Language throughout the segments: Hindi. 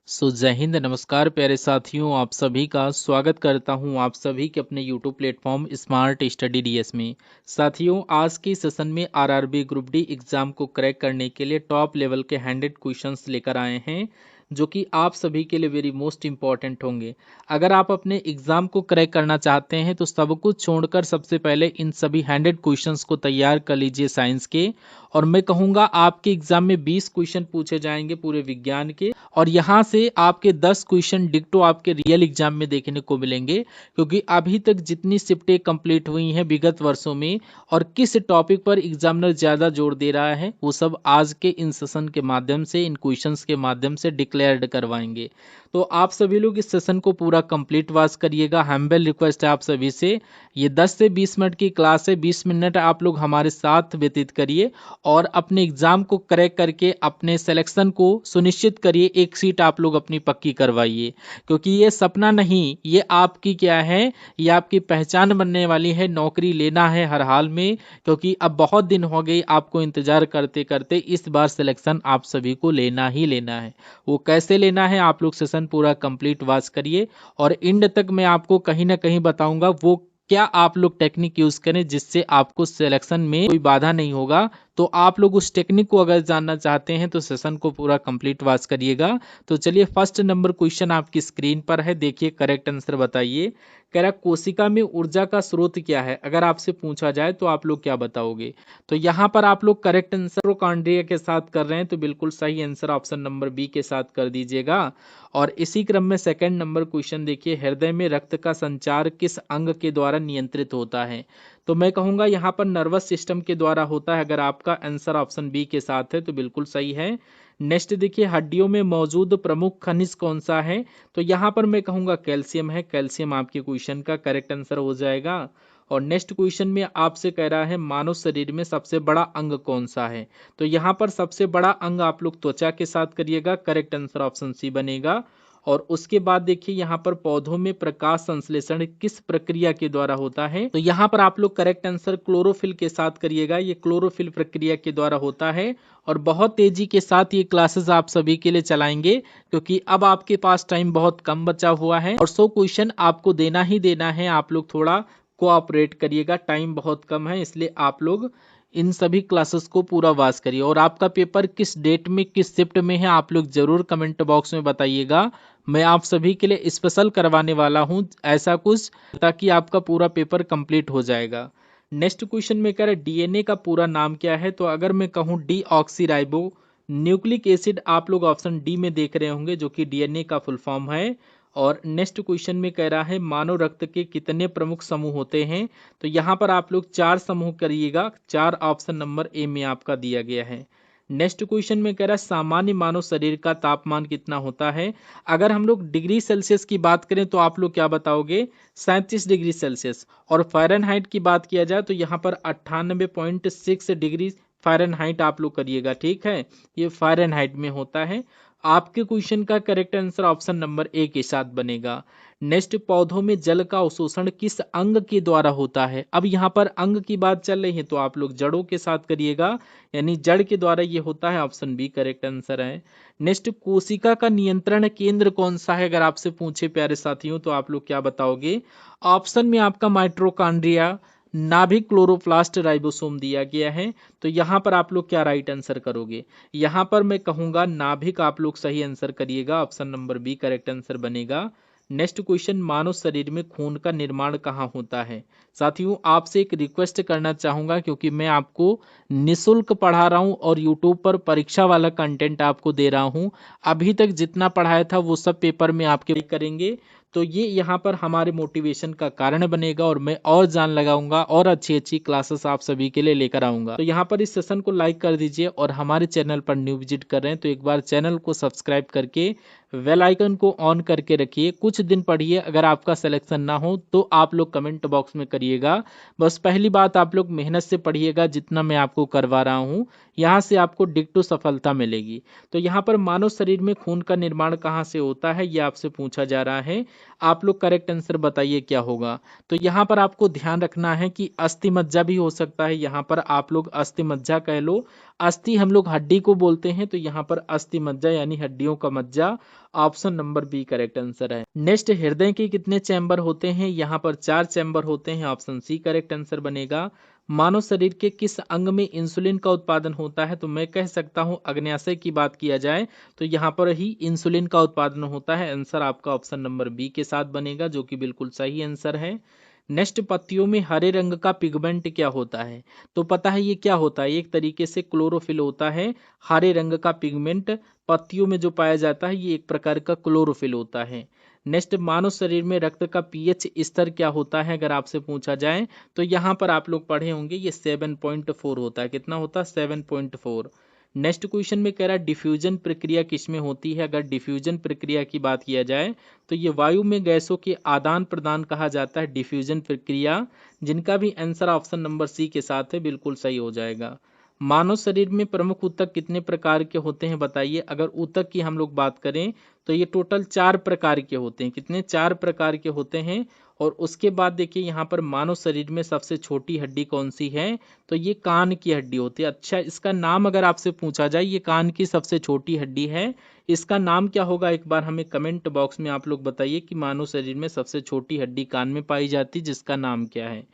जय हिंद, नमस्कार प्यारे साथियों। आप सभी का स्वागत करता हूं आप सभी के अपने YouTube platform smart study DS में। साथियों, आज के सेशन में आरआरबी ग्रुप डी एग्जाम को क्रैक करने के लिए टॉप लेवल के 100 क्वेश्चंस लेकर आए हैं, जो कि आप सभी के लिए वेरी मोस्ट इंपॉर्टेंट होंगे। अगर आप अपने एग्जाम को क्रैक करना चाहते हैं तो सब कुछ छोड़कर सबसे पहले इन सभी 100 क्वेश्चंस को तैयार कर लीजिए साइंस के। और मैं कहूँगा आपके एग्जाम में 20 क्वेश्चन पूछे जाएंगे पूरे विज्ञान के, और यहाँ से आपके 10 क्वेश्चन डिक्टो आपके रियल एग्जाम में देखने को मिलेंगे। क्योंकि अभी तक जितनी शिफ्टें कंप्लीट हुई हैं विगत वर्षों में और किस टॉपिक पर एग्जामिनर ज़्यादा जोर दे रहा है, वो सब आज के इन सेशन के माध्यम से, इन क्वेश्चंस के माध्यम से डिक्लेयर्ड करवाएंगे। तो आप सभी लोग इस सेशन को पूरा कंप्लीट वॉच करिएगा। हम्बल रिक्वेस्ट है आप सभी से, ये 10 से 20 मिनट की क्लास है, 20 मिनट आप लोग हमारे साथ व्यतीत करिए और अपने एग्जाम को क्रैक करके अपने सिलेक्शन को सुनिश्चित करिए। एक सीट आप लोग अपनी पक्की करवाइए, क्योंकि ये सपना नहीं, ये आपकी क्या है, ये आपकी पहचान बनने वाली है। नौकरी लेना है हर हाल में, क्योंकि अब बहुत दिन हो गए आपको इंतजार करते करते। इस बार सिलेक्शन आप सभी को लेना ही लेना है। वो कैसे लेना है, आप लोग सेशन पूरा कंप्लीट वॉच करिए और एंड तक मैं आपको कहीं ना कहीं बताऊंगा वो क्या आप लोग टेक्निक यूज करें जिससे आपको सिलेक्शन में कोई बाधा नहीं होगा। तो आप लोग उस टेक्निक को अगर जानना चाहते हैं तो सेशन को पूरा कंप्लीट वॉच करिएगा। तो चलिए, फर्स्ट नंबर क्वेश्चन आपकी स्क्रीन पर है, देखिए करेक्ट आंसर बताइए। कह रहा कोशिका में ऊर्जा का स्रोत क्या है, अगर आपसे पूछा जाए तो आप लोग क्या बताओगे। तो यहाँ पर आप लोग करेक्ट आंसर माइटोकॉन्ड्रिया के साथ कर रहे हैं, तो बिल्कुल सही आंसर ऑप्शन नंबर बी के साथ कर दीजिएगा। और इसी क्रम में सेकंड नंबर क्वेश्चन देखिए, हृदय में रक्त का संचार किस अंग के द्वारा नियंत्रित होता है। तो मैं कहूँगा यहाँ पर नर्वस सिस्टम के द्वारा होता है। अगर आपका आंसर ऑप्शन बी के साथ है तो बिल्कुल सही है। नेक्स्ट देखिए, हड्डियों में मौजूद प्रमुख खनिज कौन सा है। तो यहाँ पर मैं कहूँगा कैल्शियम है। कैल्शियम आपके क्वेश्चन का करेक्ट आंसर हो जाएगा। और नेक्स्ट क्वेश्चन में आपसे कह रहा है मानव शरीर में सबसे बड़ा अंग कौन सा है। तो यहाँ पर सबसे बड़ा अंग आप लोग त्वचा के साथ करिएगा, करेक्ट आंसर ऑप्शन सी बनेगा। और उसके बाद देखिए, यहाँ पर पौधों में प्रकाश संश्लेषण किस प्रक्रिया के द्वारा होता है। तो यहाँ पर आप लोग करेक्ट आंसर क्लोरोफिल के साथ करिएगा, ये क्लोरोफिल प्रक्रिया के द्वारा होता है। और बहुत तेजी के साथ ये क्लासेस आप सभी के लिए चलाएंगे, क्योंकि अब आपके पास टाइम बहुत कम बचा हुआ है और 100 क्वेश्चन आपको देना ही देना है। आप लोग थोड़ा कोऑपरेट करिएगा, टाइम बहुत कम है, इसलिए आप लोग इन सभी क्लासेस को पूरा वाच करिए। और आपका पेपर किस डेट में, किस शिफ्ट में है, आप लोग जरूर कमेंट बॉक्स में बताइएगा। मैं आप सभी के लिए स्पेशल करवाने वाला हूं ऐसा कुछ, ताकि आपका पूरा पेपर कंप्लीट हो जाएगा। नेक्स्ट क्वेश्चन में कह रहा है डीएनए का पूरा नाम क्या है। तो अगर मैं कहूं D oxy ribo nucleic acid, आप लोग ऑप्शन डी में देख रहे होंगे, जो कि डीएनए का फुल फॉर्म है। और नेक्स्ट क्वेश्चन में कह रहा है मानव रक्त के कितने प्रमुख समूह होते हैं। तो यहाँ पर आप लोग 4 समूह करिएगा, 4 ऑप्शन नंबर ए में आपका दिया गया है। नेक्स्ट क्वेश्चन में कह रहा है सामान्य मानव शरीर का तापमान कितना होता है। अगर हम लोग डिग्री सेल्सियस की बात करें तो आप लोग क्या बताओगे, 37 डिग्री सेल्सियस। और फ़ारेनहाइट की बात किया जाए तो यहाँ पर 98.6 डिग्री फ़ारेनहाइट आप लोग करिएगा, ठीक है, ये फ़ारेनहाइट में होता है। आपके क्वेश्चन का correct answer option number A के साथ बनेगा। नेक्स्ट, पौधों में जल का अवशोषण किस अंग के द्वारा होता है। अब यहाँ पर अंग की बात चल रही है तो आप लोग जड़ों के साथ करिएगा, यानी जड़ के द्वारा ये होता है, ऑप्शन बी करेक्ट आंसर है। नेक्स्ट, कोशिका का नियंत्रण केंद्र कौन सा है, अगर आपसे पूछे प्यारे साथियों तो आप लोग क्या बताओगे। ऑप्शन में आपका माइटोकॉन्ड्रिया, नाभिक, क्लोरोप्लास्ट, राइबोसोम दिया गया है। तो यहाँ पर आप लोग क्या राइट आंसर करोगे। यहाँ पर मैं कहूँगा नाभिक आप लोग सही आंसर करिएगा, option number B correct answer बनेगा। नेक्स्ट क्वेश्चन, मानव शरीर में खून का निर्माण कहाँ होता है। साथियों, आपसे एक रिक्वेस्ट करना चाहूँगा, क्योंकि मैं आपको निशुल्क पढ़ा रहा हूँ और यूट्यूब पर परीक्षा वाला कंटेंट आपको दे रहा हूँ। अभी तक जितना पढ़ाया था वो सब पेपर में आपके करेंगे, तो ये यहाँ पर हमारे मोटिवेशन का कारण बनेगा और मैं और जान लगाऊंगा और अच्छी अच्छी क्लासेस आप सभी के लिए लेकर आऊंगा। तो यहाँ पर इस सेशन को लाइक कर दीजिए और हमारे चैनल पर न्यू विजिट कर रहे हैं तो एक बार चैनल को सब्सक्राइब करके बेल आइकन को ऑन करके रखिए। कुछ दिन पढ़िए, अगर आपका सिलेक्शन ना हो तो आप लोग कमेंट बॉक्स में करिएगा। बस पहली बात, आप लोग मेहनत से पढ़िएगा, जितना मैं आपको करवा रहा हूँ यहाँ से आपको डिक्टो सफलता मिलेगी। तो यहाँ पर मानव शरीर में खून का निर्माण कहाँ से होता है, ये आपसे पूछा जा रहा है। आप लोग करेक्ट आंसर बताइए क्या होगा। तो यहाँ पर आपको ध्यान रखना है कि अस्थि मज्जा भी हो सकता है, यहाँ पर आप लोग अस्थि मज्जा कह लो। अस्थि हम लोग हड्डी को बोलते हैं, तो यहाँ पर अस्थि मज्जा यानी हड्डियों का मज्जा। Option number B correct answer है। नेक्स्ट, हृदय के कितने चैम्बर होते हैं? यहाँ पर 4 चैम्बर होते हैं। ऑप्शन सी करेक्ट आंसर बनेगा। मानव शरीर के किस अंग में इंसुलिन का उत्पादन होता है? तो मैं कह सकता हूं अग्न्याशय की बात किया जाए तो यहाँ पर ही इंसुलिन का उत्पादन होता है। आंसर आपका ऑप्शन नंबर बी के साथ बनेगा, जो कि बिल्कुल सही आंसर है। नेक्स्ट, पत्तियों में हरे रंग का पिगमेंट क्या होता है? तो पता है ये क्या होता है? एक तरीके से क्लोरोफिल होता है। हरे रंग का पिगमेंट पत्तियों में जो पाया जाता है ये एक प्रकार का क्लोरोफिल होता है। नेक्स्ट, मानव शरीर में रक्त का पीएच स्तर क्या होता है अगर आपसे पूछा जाए? तो यहाँ पर आप लोग पढ़े होंगे ये 7.4 होता है। कितना होता है? 7.4। नेक्स्ट क्वेश्चन में कह रहा है डिफ्यूजन प्रक्रिया किसमें होती है? अगर डिफ्यूजन प्रक्रिया की बात किया जाए तो ये वायु में गैसों के आदान प्रदान कहा जाता है डिफ्यूजन प्रक्रिया, जिनका भी आंसर ऑप्शन नंबर सी के साथ है, बिल्कुल सही हो जाएगा। मानव शरीर में प्रमुख ऊतक कितने प्रकार के होते हैं बताइए? अगर ऊतक की हम लोग बात करें तो ये टोटल 4 प्रकार के होते हैं। कितने? 4 प्रकार के होते हैं। और उसके बाद देखिए यहाँ पर मानव शरीर में सबसे छोटी हड्डी कौन सी है? तो ये कान की हड्डी होती है। अच्छा, इसका नाम अगर आपसे पूछा जाए, ये कान की सबसे छोटी हड्डी है, इसका नाम क्या होगा? एक बार हमें कमेंट बॉक्स में आप लोग बताइए कि मानव शरीर में सबसे छोटी हड्डी कान में पाई जाती है, जिसका नाम क्या है।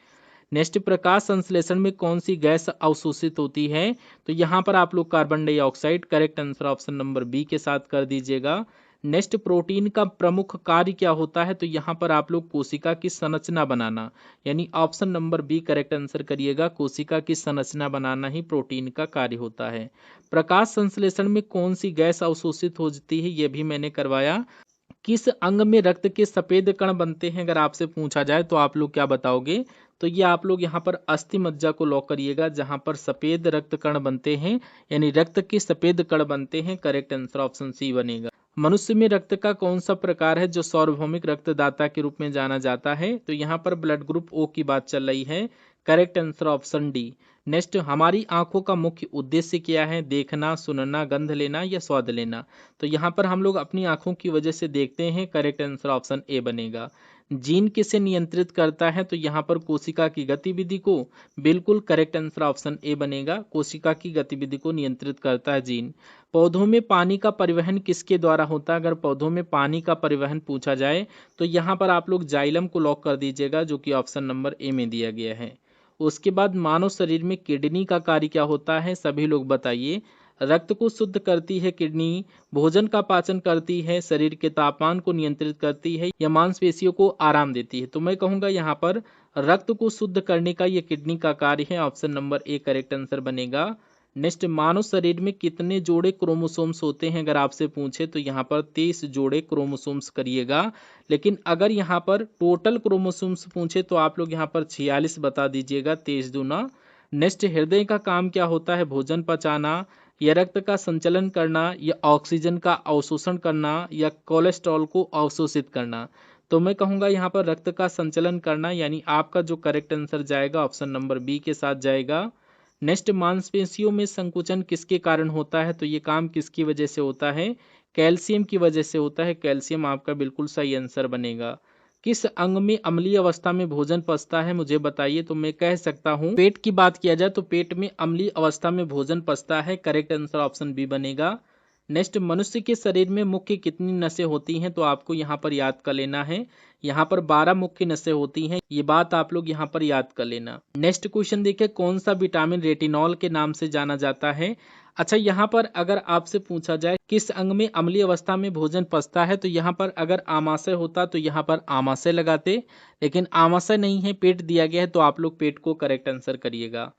नेक्स्ट, प्रकाश संश्लेषण में कौन सी गैस अवशोषित होती है? तो यहाँ पर आप लोग carbon dioxide. Correct answer option number B के साथ कर दीजिएगा। नेक्स्ट, प्रोटीन का प्रमुख कार्य क्या होता है? तो यहाँ पर आप लोग कोशिका की संरचना बनाना, यानी option number B correct answer करिएगा। कोशिका की संरचना बनाना ही प्रोटीन का कार्य होता है। प्रकाश संश्लेषण में कौन सी गैस अवशोषित होती है? यह भी मैंने करवाया। किस अंग में रक्त के सफेद कण बनते हैं अगर आपसे पूछा जाए तो आप लोग क्या बताओगे? तो ये आप लोग यहाँ पर अस्थि मज्जा को लॉक करिएगा, जहां पर सफेद रक्त कण बनते हैं, यानी रक्त के सफेद कण बनते हैं। करेक्ट आंसर ऑप्शन सी बनेगा। मनुष्य में रक्त का कौन सा प्रकार है जो सार्वभौमिक रक्तदाता के रूप में जाना जाता है? तो यहाँ पर ब्लड ग्रुप ओ की बात चल रही है। Correct answer option D. Next, हमारी आंखों का मुख्य उद्देश्य क्या है? देखना, सुनना, गंध लेना या स्वाद लेना? तो यहाँ पर हम लोग अपनी आंखों की वजह से देखते हैं। करेक्ट आंसर ऑप्शन ए बनेगा। जीन किसे नियंत्रित करता है? तो यहाँ पर कोशिका की गतिविधि को। बिल्कुल करेक्ट आंसर ऑप्शन ए बनेगा। कोशिका की गतिविधि को नियंत्रित करता है जीन। पौधों में पानी का परिवहन किसके द्वारा होता है? अगर पौधों में पानी का परिवहन पूछा जाए तो यहाँ पर आप लोग जाइलम को लॉक कर दीजिएगा, जो कि ऑप्शन नंबर ए में दिया गया है। उसके बाद मानव शरीर में किडनी का कार्य क्या होता है? सभी लोग बताइए। रक्त को शुद्ध करती है किडनी, भोजन का पाचन करती है, शरीर के तापमान को नियंत्रित करती है, या मांसपेशियों को आराम देती है? तो मैं कहूंगा यहाँ पर रक्त को शुद्ध करने का ये किडनी का कार्य है। Option number A correct answer बनेगा। नेक्स्ट, मानव शरीर में कितने जोड़े क्रोमोसोम्स होते हैं अगर आपसे पूछे? तो यहाँ पर 23 जोड़े क्रोमोसोम्स करिएगा। लेकिन अगर यहाँ पर टोटल क्रोमोसोम्स पूछे तो आप लोग यहाँ पर 46 बता दीजिएगा, 23 दूना। नेक्स्ट, हृदय का काम क्या होता है? भोजन पचाना, या रक्त का संचलन करना, या ऑक्सीजन का अवशोषण करना, या कोलेस्ट्रॉल को अवशोषित करना? तो मैं कहूंगा यहाँ पर रक्त का संचलन करना, यानी आपका जो करेक्ट आंसर जाएगा ऑप्शन नंबर बी के साथ जाएगा। नेक्स्ट, मांसपेशियों में संकुचन किसके कारण होता है? तो ये काम किसकी वजह से होता है? कैल्शियम की वजह से होता है। कैल्शियम आपका बिल्कुल सही आंसर बनेगा। किस अंग में अम्लीय अवस्था में भोजन पचता है? मुझे बताइए। तो मैं कह सकता हूँ पेट की बात किया जाए तो पेट में अम्लीय अवस्था में भोजन पचता है। करेक्ट आंसर ऑप्शन बी बनेगा। नेक्स्ट, मनुष्य के शरीर में मुख्य कितनी नसें होती हैं? तो आपको यहाँ पर याद कर लेना है। यहाँ पर 12 मुख्य नसें होती हैं, ये बात आप लोग यहाँ पर याद कर लेना। नेक्स्ट क्वेश्चन देखिए, कौन सा विटामिन रेटिनॉल के नाम से जाना जाता है? अच्छा, यहाँ पर अगर आपसे पूछा जाए किस अंग में अम्लीय अवस्था में भोजन पचता है, तो यहाँ पर अगर आमाशय होता तो यहाँ पर आमाशय लगाते, लेकिन आमाशय नहीं है, पेट दिया गया है, तो आप लोग पेट को करेक्ट आंसर करिएगा।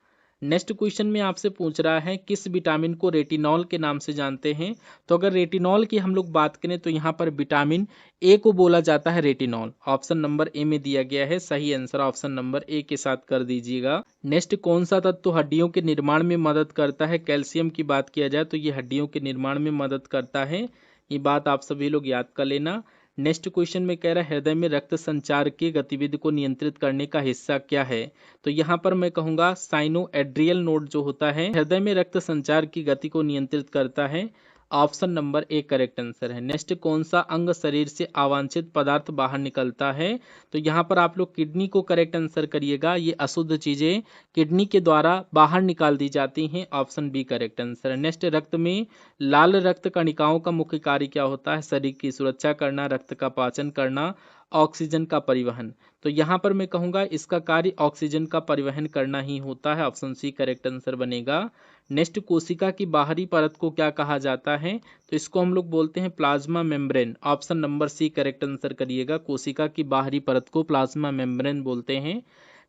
नेक्स्ट क्वेश्चन में आपसे पूछ रहा है किस विटामिन को रेटिनॉल के नाम से जानते हैं? तो अगर रेटिनॉल की हम लोग बात करें तो यहाँ पर विटामिन ए को बोला जाता है रेटिनॉल। ऑप्शन नंबर ए में दिया गया है, सही आंसर ऑप्शन नंबर ए के साथ कर दीजिएगा। नेक्स्ट, कौन सा तत्व हड्डियों के निर्माण में मदद करता है? कैल्शियम की बात किया जाए तो ये हड्डियों के निर्माण में मदद करता है, ये बात आप सभी लोग याद कर लेना। नेक्स्ट क्वेश्चन में कह रहा है हृदय में रक्त संचार की गतिविधि को नियंत्रित करने का हिस्सा क्या है? तो यहाँ पर मैं कहूँगा साइनो एड्रियल नोड जो होता है हृदय में रक्त संचार की गति को नियंत्रित करता है। Option number A correct answer है। नेक्स्ट, कौन सा अंग शरीर से अवांछित पदार्थ बाहर निकलता है? तो यहाँ पर आप लोग किडनी को करेक्ट आंसर करिएगा। ये अशुद्ध चीजें किडनी के द्वारा बाहर निकाल दी जाती हैं। ऑप्शन बी करेक्ट आंसर है। नेक्स्ट, रक्त में लाल रक्त कणिकाओं का मुख्य कार्य क्या होता है? शरीर की सुरक्षा करना, रक्त का पाचन करना, ऑक्सीजन का परिवहन। तो यहाँ पर मैं कहूँगा इसका कार्य ऑक्सीजन का परिवहन करना ही होता है। ऑप्शन सी करेक्ट आंसर बनेगा। नेक्स्ट, कोशिका की बाहरी परत को क्या कहा जाता है? तो इसको हम लोग बोलते हैं plasma membrane. Option number C correct answer करिएगा। कोशिका की बाहरी परत को प्लाज्मा मेम्ब्रेन बोलते हैं।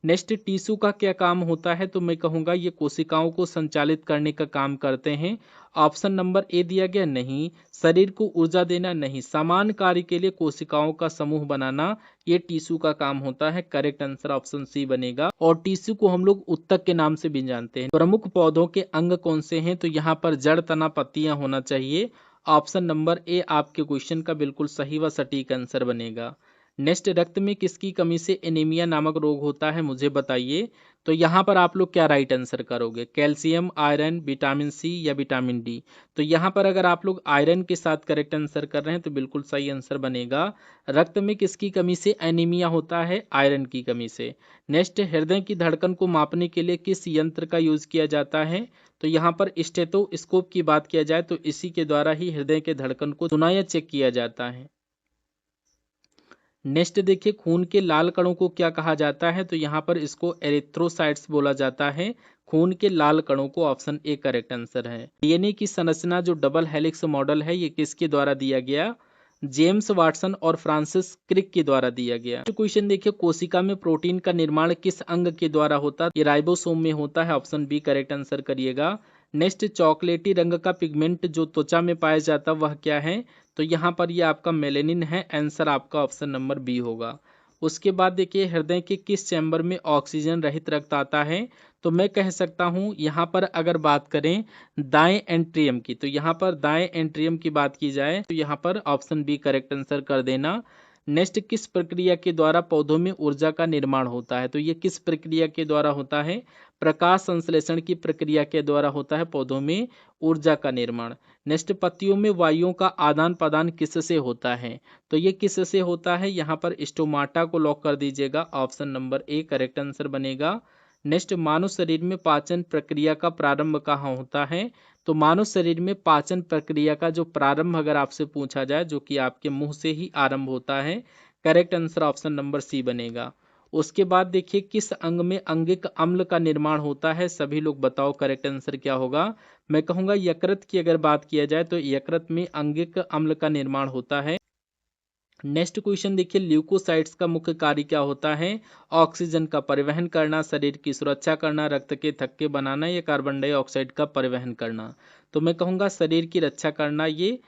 नेक्स्ट, टिश्यू का क्या काम होता है? तो मैं कहूँगा ये कोशिकाओं को संचालित करने का काम करते हैं। ऑप्शन नंबर ए दिया गया नहीं। शरीर को ऊर्जा देना नहीं, समान कार्य के लिए कोशिकाओं का समूह बनाना, ये टिश्यू का काम होता है। करेक्ट आंसर ऑप्शन सी बनेगा। और टिश्यू को हम लोग उत्तक के नाम से भी जानते हैं। प्रमुख पौधों के अंग कौन से हैं? तो यहाँ पर जड़, तना, पत्तियां होना चाहिए। ऑप्शन नंबर ए आपके क्वेश्चन का बिल्कुल सही व सटीक आंसर बनेगा। नेक्स्ट, रक्त में किसकी कमी से एनीमिया नामक रोग होता है, मुझे बताइए। तो यहाँ पर आप लोग क्या राइट आंसर करोगे? कैल्शियम, आयरन, विटामिन सी या विटामिन डी? तो यहाँ पर अगर आप लोग आयरन के साथ करेक्ट आंसर कर रहे हैं तो बिल्कुल सही आंसर बनेगा। रक्त में किसकी कमी से एनीमिया होता है? आयरन की कमी से। नेक्स्ट, हृदय की धड़कन को मापने के लिए किस यंत्र का यूज किया जाता है? तो यहाँ पर स्टेथोस्कोप की बात किया जाए तो इसी के द्वारा ही हृदय के धड़कन को सुना या चेक किया जाता है। नेक्स्ट देखिए, खून के लाल कणों को क्या कहा जाता है? तो यहाँ पर इसको एरिथ्रोसाइट्स बोला जाता है। खून के लाल कणों को। ऑप्शन ए करेक्ट आंसर है। डीएनए की संरचना जो डबल हेलिक्स मॉडल है, ये किसके द्वारा दिया गया? जेम्स वाटसन और फ्रांसिस क्रिक के द्वारा दिया गया। क्वेश्चन देखिए, कोशिका में प्रोटीन का निर्माण किस अंग के द्वारा होता है? ये राइबोसोम में होता है। ऑप्शन बी करेक्ट आंसर करिएगा। नेक्स्ट, चॉकलेटी रंग का पिगमेंट जो त्वचा में पाया जाता है वह क्या है? तो यहाँ पर ये आपका मेलेनिन है। आंसर आपका ऑप्शन नंबर बी होगा। उसके बाद देखिए, हृदय के किस चैम्बर में ऑक्सीजन रहित रक्त आता है? तो मैं कह सकता हूँ यहाँ पर अगर बात करें दाएं एंट्रियम की, तो यहाँ पर दाएं एंट्रियम की बात की जाए तो यहाँ पर ऑप्शन बी करेक्ट आंसर कर देना। नेक्स्ट, किस प्रक्रिया के द्वारा पौधों में ऊर्जा का निर्माण होता है? तो ये किस प्रक्रिया के द्वारा होता है? प्रकाश संश्लेषण की प्रक्रिया के द्वारा होता है पौधों में ऊर्जा का निर्माण। नेक्स्ट, पत्तियों में वायुओं का आदान प्रदान किससे होता है? तो ये किससे होता है? यहाँ पर स्टोमाटा को लॉक कर दीजिएगा। Option number A correct answer बनेगा। नेक्स्ट, मानव शरीर में पाचन प्रक्रिया का प्रारंभ कहाँ होता है? तो मानव शरीर में पाचन प्रक्रिया का जो प्रारंभ अगर आपसे पूछा जाए, जो कि आपके मुंह से ही आरंभ होता है। Correct answer option number C बनेगा। उसके बाद देखिए, किस अंग में अंगिक अम्ल का निर्माण होता है? सभी लोग बताओ करेक्ट आंसर क्या होगा। मैं कहूँगा यकृत की अगर बात किया जाए तो यकृत में अंगिक अम्ल का निर्माण होता है। नेक्स्ट क्वेश्चन देखिए, ल्यूकोसाइट्स का मुख्य कार्य क्या होता है? ऑक्सीजन का परिवहन करना, शरीर की सुरक्षा करना, रक्त के थक्के बनाना या कार्बन डाइऑक्साइड का परिवहन करना? तो मैं कहूँगा शरीर की रक्षा करना ये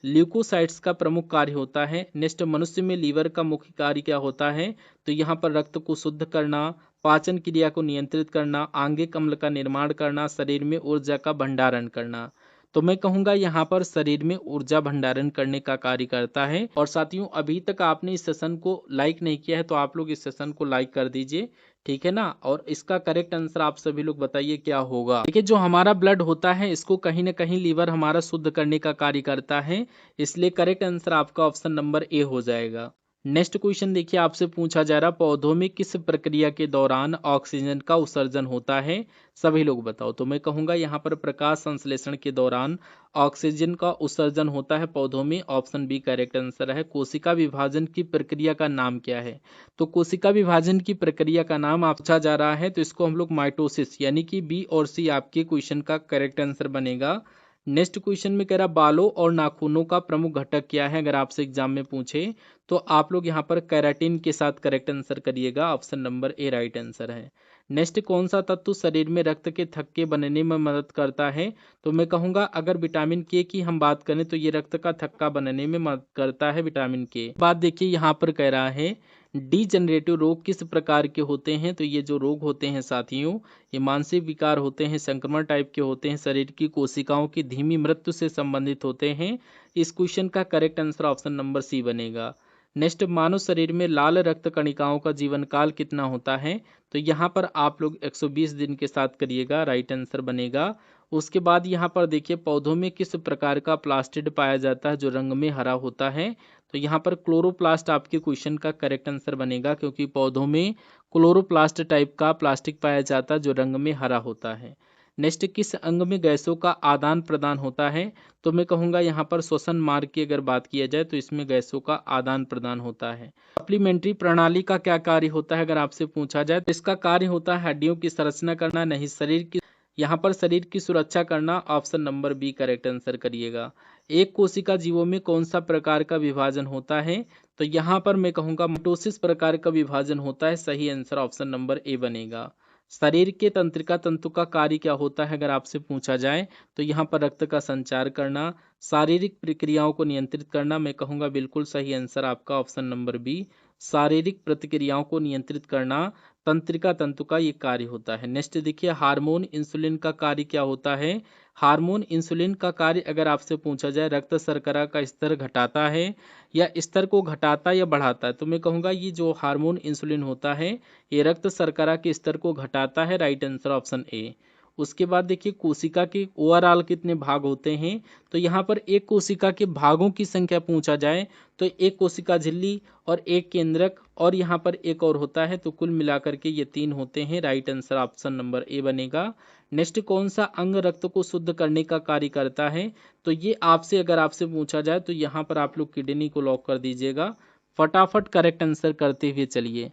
ल्यूकोसाइट्स का प्रमुख कार्य होता है। नेक्स्ट, मनुष्य में लीवर का मुख्य कार्य क्या होता है? तो यहाँ पर रक्त को शुद्ध करना, पाचन क्रिया को नियंत्रित करना, आंगिक अम्ल का निर्माण करना, शरीर में ऊर्जा का भंडारण करना। तो मैं कहूँगा यहाँ पर शरीर में ऊर्जा भंडारण करने का कार्य करता है। और साथियों, अभी तक आपने इस सेशन को लाइक नहीं किया है तो आप लोग इस सेशन को लाइक कर दीजिए, ठीक है ना। और इसका करेक्ट आंसर आप सभी लोग बताइए क्या होगा। देखिए, जो हमारा ब्लड होता है इसको कहीं ना कहीं लीवर हमारा शुद्ध करने का कार्य करता है, इसलिए करेक्ट आंसर आपका ऑप्शन नंबर ए हो जाएगा। नेक्स्ट क्वेश्चन देखिए, आपसे पूछा जा रहा पौधों में किस प्रक्रिया के दौरान ऑक्सीजन का उत्सर्जन होता है? सभी लोग बताओ। तो मैं कहूँगा यहाँ पर प्रकाश संश्लेषण के दौरान ऑक्सीजन का उत्सर्जन होता है पौधों में। ऑप्शन बी करेक्ट आंसर है। कोशिका विभाजन की प्रक्रिया का नाम क्या है? तो कोशिका विभाजन की प्रक्रिया का नाम आप पूछा जा रहा है तो इसको हम लोग माइटोसिस, यानी कि बी और सी आपके क्वेश्चन का करेक्ट आंसर बनेगा। नेक्स्ट क्वेश्चन में कह रहा बालों और नाखूनों का प्रमुख घटक क्या है? अगर आपसे एग्जाम में पूछे तो आप लोग यहाँ पर कैराटिन के साथ करेक्ट आंसर करिएगा। Option number A right answer है। नेक्स्ट, कौन सा तत्व शरीर में रक्त के थक्के बनने में मदद करता है? तो मैं कहूँगा अगर विटामिन के की हम बात करें तो ये रक्त का थक्का बनने में मदद करता है, विटामिन के। बात देखिए, यहाँ पर कह रहा है डीजनरेटिव रोग किस प्रकार के होते हैं? तो ये जो रोग होते हैं साथियों, ये मानसिक विकार होते हैं, संक्रमण टाइप के होते हैं, शरीर की कोशिकाओं की धीमी मृत्यु से संबंधित होते हैं। इस क्वेश्चन का correct answer option number C बनेगा। नेक्स्ट, मानव शरीर में लाल रक्त कणिकाओं का जीवन काल कितना होता है? तो यहाँ पर आप लोग 120 दिन के साथ करिएगा, राइट आंसर बनेगा। उसके बाद यहाँ पर देखिए, पौधों में किस प्रकार का प्लास्टिड पाया जाता है जो रंग में हरा होता है? तो यहाँ पर क्लोरोप्लास्ट आपके क्वेश्चन का करेक्ट आंसर बनेगा, क्योंकि पौधों में क्लोरोप्लास्ट टाइप का प्लास्टिक पाया जाता है जो रंग में हरा होता है। नेक्स्ट, किस अंग में गैसों का आदान प्रदान होता है? तो मैं कहूँगा यहाँ पर श्वसन मार्ग की अगर बात किया जाए तो इसमें गैसों का आदान प्रदान होता है। सप्लीमेंट्री प्रणाली का क्या कार्य होता है अगर आपसे पूछा जाए तो इसका कार्य होता है हड्डियों की संरचना करना, नहीं शरीर की। यहाँ पर शरीर की सुरक्षा करना, option number B correct answer करिएगा। एक कोशिका जीवों में कौन सा प्रकार का विभाजन होता है? तो यहाँ पर मैं कहूँगा मिटोसिस प्रकार का विभाजन होता है, सही आंसर ऑप्शन नंबर ए बनेगा। शरीर के तंत्रिका तंतु का कार्य क्या होता है अगर आपसे पूछा जाए तो यहाँ पर रक्त का संचार करना, शारीरिक प्रक्रियाओं को नियंत्रित करना। मैं कहूँगा बिल्कुल सही आंसर आपका ऑप्शन नंबर बी, शारीरिक प्रतिक्रियाओं को नियंत्रित करना तंत्रिका तंतु का ये कार्य होता है। नेक्स्ट देखिए, हार्मोन इंसुलिन का कार्य क्या होता है? हार्मोन इंसुलिन का कार्य अगर आपसे पूछा जाए रक्त शर्करा का स्तर घटाता है या स्तर को घटाता या बढ़ाता है? तो मैं कहूँगा ये जो हार्मोन इंसुलिन होता है ये रक्त शर्करा के स्तर को घटाता है, राइट आंसर ऑप्शन ए। उसके बाद देखिए, कोशिका के ओवरऑल कितने भाग होते हैं? तो यहाँ पर एक कोशिका के भागों की संख्या पूछा जाए तो एक कोशिका झिल्ली और एक केंद्रक और यहाँ पर एक और होता है, तो कुल मिलाकर के ये 3 होते हैं, right answer option number A बनेगा। नेक्स्ट, कौन सा अंग रक्त को शुद्ध करने का कार्य करता है? तो ये आपसे अगर आपसे पूछा जाए तो यहाँ पर आप लोग किडनी को लॉक कर दीजिएगा। फटाफट करेक्ट आंसर करते हुए चलिए।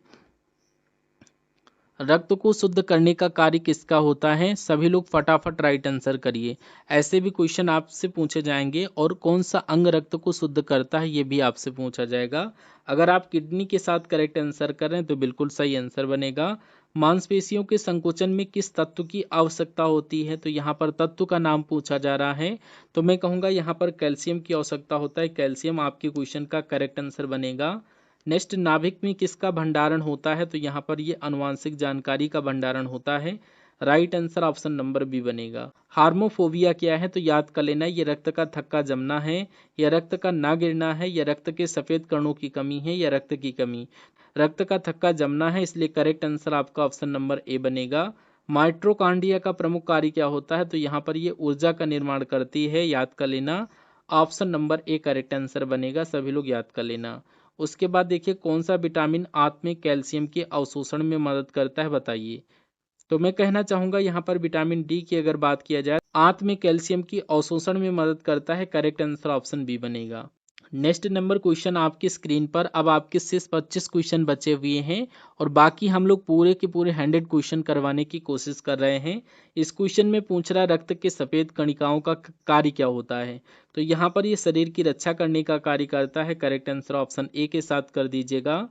रक्त को शुद्ध करने का कार्य किसका होता है? सभी लोग फटाफट राइट आंसर करिए। ऐसे भी क्वेश्चन आपसे पूछे जाएंगे और कौन सा अंग रक्त को शुद्ध करता है ये भी आपसे पूछा जाएगा। अगर आप किडनी के साथ करेक्ट आंसर करें तो बिल्कुल सही आंसर बनेगा। मांसपेशियों के संकोचन में किस तत्व की आवश्यकता होती है? तो यहाँ पर तत्व का नाम पूछा जा रहा है, तो मैं कहूँगा यहाँ पर कैल्शियम की आवश्यकता होता है। कैल्शियम आपके क्वेश्चन का करेक्ट आंसर बनेगा। नेक्स्ट, नाभिक में किसका भंडारण होता है? तो यहाँ पर ये आनुवांशिक जानकारी का भंडारण होता है, right answer option number B बनेगा। हार्मोफोबिया क्या है? तो याद कर लेना, ये रक्त का थक्का जमना है या रक्त का ना गिरना है या रक्त के सफेद कणों की कमी है या रक्त की कमी। रक्त का थक्का जमना है, इसलिए करेक्ट आंसर आपका ऑप्शन नंबर ए बनेगा। माइट्रोकांड्रिया का प्रमुख कार्य क्या होता है? तो यहाँ पर ये ऊर्जा का निर्माण करती है, याद कर लेना, option number A correct answer बनेगा, सभी लोग याद कर लेना। उसके बाद देखिए, कौन सा विटामिन आंत में कैल्शियम के अवशोषण में मदद करता है, बताइए। तो मैं कहना चाहूँगा यहाँ पर विटामिन डी की अगर बात किया जाए, आंत में कैल्शियम की अवशोषण में मदद करता है, करेक्ट आंसर ऑप्शन बी बनेगा। नेक्स्ट नंबर क्वेश्चन आपकी स्क्रीन पर। अब आपके शेष 25 क्वेश्चन बचे हुए हैं और बाकी हम लोग पूरे के पूरे 100 क्वेश्चन करवाने की कोशिश कर रहे हैं। इस क्वेश्चन में पूछ रहा है रक्त के सफ़ेद कणिकाओं का कार्य क्या होता है? तो यहाँ पर ये शरीर की रक्षा करने का कार्य करता है, करेक्ट आंसर ऑप्शन ए के साथ कर दीजिएगा।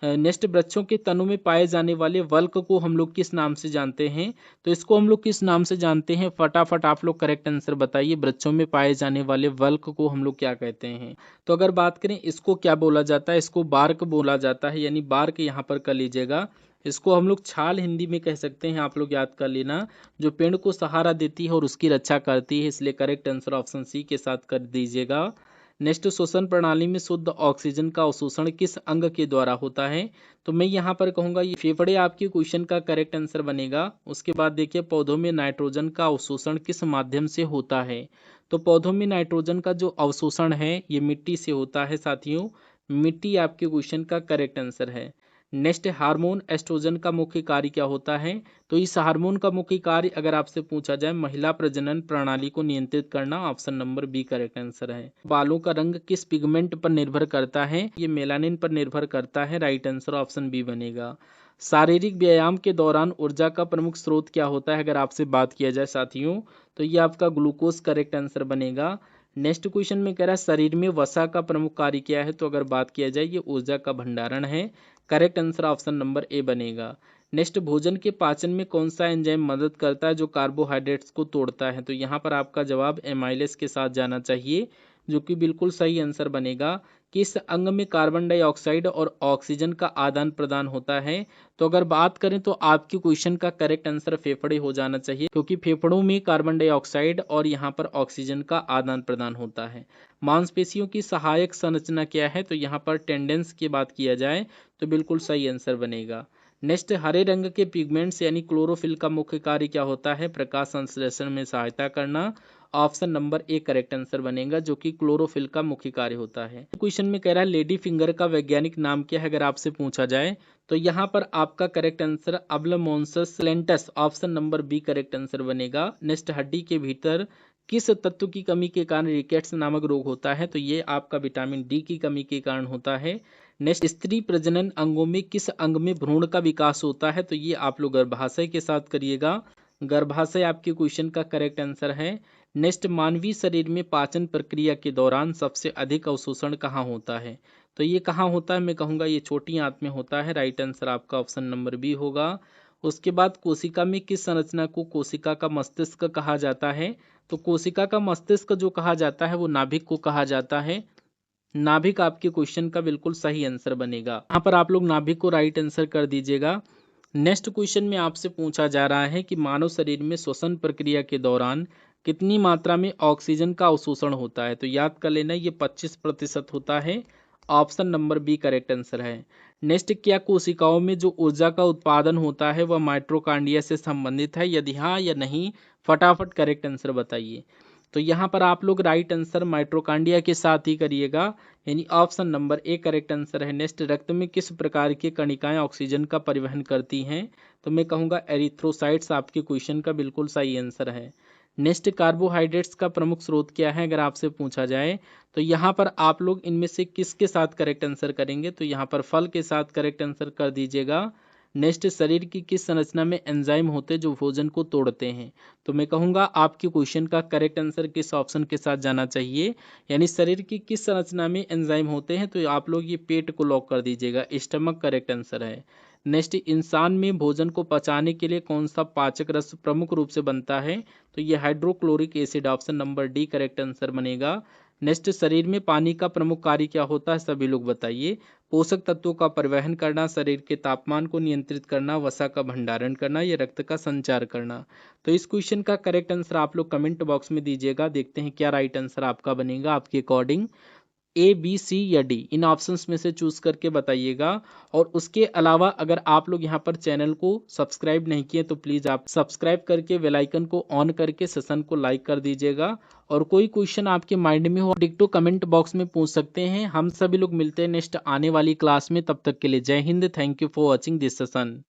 नेक्स्ट, वृक्षों के तनों में पाए जाने वाले वल्क को हम लोग किस नाम से जानते हैं? तो इसको हम लोग किस नाम से जानते हैं? फटाफट आप लोग करेक्ट आंसर बताइए। वृक्षों में पाए जाने वाले वल्क को हम लोग क्या कहते हैं? तो अगर बात करें इसको क्या बोला जाता है, इसको बार्क बोला जाता है, यानी बार्क यहाँ पर कर लीजिएगा। इसको हम लोग छाल हिंदी में कह सकते हैं, आप लोग याद कर लेना, जो पेड़ को सहारा देती है और उसकी रक्षा करती है, इसलिए करेक्ट आंसर ऑप्शन सी के साथ कर दीजिएगा। नेक्स्ट, श्वसन प्रणाली में शुद्ध ऑक्सीजन का अवशोषण किस अंग के द्वारा होता है? तो मैं यहाँ पर कहूँगा ये फेफड़े आपके क्वेश्चन का करेक्ट आंसर बनेगा। उसके बाद देखिए, पौधों में नाइट्रोजन का अवशोषण किस माध्यम से होता है? तो पौधों में नाइट्रोजन का जो अवशोषण है ये मिट्टी से होता है साथियों, मिट्टी आपके क्वेश्चन का करेक्ट आंसर है। नेक्स्ट, हार्मोन एस्ट्रोजन का मुख्य कार्य क्या होता है? तो इस हार्मोन का मुख्य कार्य अगर आपसे पूछा जाए महिला प्रजनन प्रणाली को नियंत्रित करना, option number B correct answer है। बालों का रंग किस पिगमेंट पर निर्भर करता है? ये मेलानिन पर निर्भर करता है, राइट आंसर ऑप्शन बी बनेगा। शारीरिक व्यायाम के दौरान ऊर्जा का प्रमुख स्रोत क्या होता है अगर आपसे बात किया जाए साथियों? तो ये आपका ग्लूकोज करेक्ट आंसर बनेगा। नेक्स्ट क्वेश्चन में कह रहा है शरीर में वसा का प्रमुख कार्य क्या है? तो अगर बात किया जाए ये ऊर्जा का भंडारण है, correct answer option number A बनेगा। नेक्स्ट, भोजन के पाचन में कौन सा एंजाइम मदद करता है जो कार्बोहाइड्रेट्स को तोड़ता है? तो यहाँ पर आपका जवाब एमाइलेस के साथ जाना चाहिए। जो कि बिल्कुल सही आंसर बनेगा। किस अंग में कार्बन डाइऑक्साइड और ऑक्सीजन का आदान प्रदान होता है? तो अगर बात करें तो आपके क्वेश्चन का करेक्ट आंसर फेफड़े हो जाना चाहिए, क्योंकि फेफड़ों में कार्बन डाइऑक्साइड और यहाँ पर ऑक्सीजन का आदान प्रदान होता है। मांसपेशियों की सहायक संरचना क्या है? तो यहाँ पर टेंडेंस की बात किया जाए तो बिल्कुल सही आंसर बनेगा। नेक्स्ट, हरे रंग के पिगमेंट्स यानी क्लोरोफिल का मुख्य कार्य क्या होता है? प्रकाश संश्लेषण में सहायता करना। Option number A correct answer बनेगा, जो कि क्लोरोफिल का मुख्य कार्य होता है। क्वेश्चन में कह रहा है लेडी फिंगर का वैज्ञानिक नाम क्या है? अगर आपसे पूछा जाए तो यहाँ पर आपका करेक्ट आंसर अब्लमोन्सस लेंटस, option number B correct answer बनेगा। नेक्स्ट, हड्डी के भीतर किस तत्व की कमी के कारण रिकेट्स नामक रोग होता है? तो ये आपका विटामिन डी की कमी के कारण होता है। नेक्स्ट, स्त्री प्रजनन अंगों में किस अंग में भ्रूण का विकास होता है? तो ये आप लोग गर्भाशय के साथ करिएगा। गर्भाशय आपके क्वेश्चन का करेक्ट आंसर है। नेक्स्ट, मानवीय शरीर में पाचन प्रक्रिया के दौरान सबसे अधिक अवशोषण कहाँ होता है? तो ये कहाँ होता है? मैं कहूँगा ये छोटी आंत में होता है। राइट आंसर आपका ऑप्शन नंबर बी होगा। उसके बाद कोशिका में किस संरचना को कोशिका का मस्तिष्क कहा जाता है? तो कोशिका का मस्तिष्क जो कहा जाता है वो नाभिक को कहा जाता है। नाभिक आपके क्वेश्चन का बिल्कुल सही आंसर बनेगा। यहाँ पर आप लोग नाभिक को राइट आंसर कर दीजिएगा। नेक्स्ट क्वेश्चन में आपसे पूछा जा रहा है कि मानव शरीर में श्वसन प्रक्रिया के दौरान कितनी मात्रा में ऑक्सीजन का अवशोषण होता है? तो याद कर लेना ये 25% होता है। Option number B correct answer है। नेक्स्ट, क्या कोशिकाओं में जो ऊर्जा का उत्पादन होता है वह माइटोकॉन्ड्रिया से संबंधित है? यदि हाँ या नहीं, फटाफट करेक्ट आंसर बताइए। तो यहाँ पर आप लोग राइट आंसर माइटोकॉन्ड्रिया के साथ ही करिएगा, यानी option number A correct answer है। नेक्स्ट, रक्त में किस प्रकार की कणिकाएं ऑक्सीजन का परिवहन करती हैं? तो मैं कहूँगा एरिथ्रोसाइट्स आपके क्वेश्चन का बिल्कुल सही आंसर है। नेक्स्ट, कार्बोहाइड्रेट्स का प्रमुख स्रोत क्या है? अगर आपसे पूछा जाए तो यहाँ पर आप लोग इनमें से किसके साथ करेक्ट आंसर करेंगे? तो यहाँ पर फल के साथ करेक्ट आंसर कर दीजिएगा। नेक्स्ट, शरीर की किस संरचना में एंजाइम होते हैं जो भोजन को तोड़ते हैं? तो मैं कहूँगा आपके क्वेश्चन का करेक्ट आंसर किस ऑप्शन के साथ जाना चाहिए, यानी शरीर की किस संरचना में एंजाइम होते हैं? तो आप लोग ये पेट को लॉक कर दीजिएगा, स्टमक करेक्ट आंसर है। नेक्स्ट, इंसान में भोजन को पचाने के लिए कौन सा पाचक रस प्रमुख रूप से बनता है? तो ये hydrochloric acid, option number D correct answer बनेगा। नेक्स्ट, शरीर में पानी का प्रमुख कार्य क्या होता है? सभी लोग बताइए। पोषक तत्वों का परिवहन करना, शरीर के तापमान को नियंत्रित करना, वसा का भंडारण करना, या रक्त का संचार करना। तो इस क्वेश्चन का करेक्ट आंसर आप लोग कमेंट बॉक्स में दीजिएगा। देखते हैं क्या राइट आंसर आपका बनेगा आपके अकॉर्डिंग। ए, बी, सी या डी, इन ऑप्शंस में से चूज करके बताइएगा। और उसके अलावा अगर आप लोग यहाँ पर चैनल को सब्सक्राइब नहीं किए तो प्लीज़ आप सब्सक्राइब करके बेल आइकन को ऑन करके सेशन को लाइक कर दीजिएगा। और कोई क्वेश्चन आपके माइंड में हो डिक्टो कमेंट बॉक्स में पूछ सकते हैं। हम सभी लोग मिलते हैं नेक्स्ट आने वाली क्लास में। तब तक के लिए जय Hind. Thank you for watching this session.